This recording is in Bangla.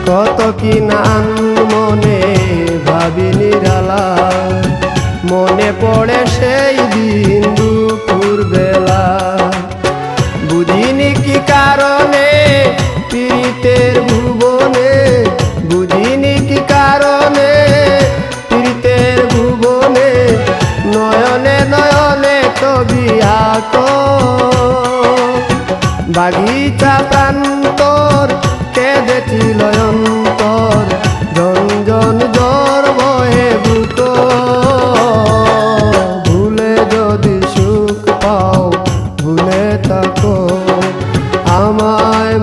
কত কি নাম মনে ভাবি নিরালা, মনে পড়ে সেই দিন দুপুর বেলা। বুঝিনি কি কারণে পীড়িতের ভুবনে, বুঝিনি কি কারণে পীড়িতের ভুবনে, নয়নে নয়নে ছবি আঁকো। বাগিচা প্রান্তর কেঁদেছিল অন্তর, ঝনঝন জ্বর বহে বুক। ভুলে যদি সুখ পাও ভুলে থাকো আমায়।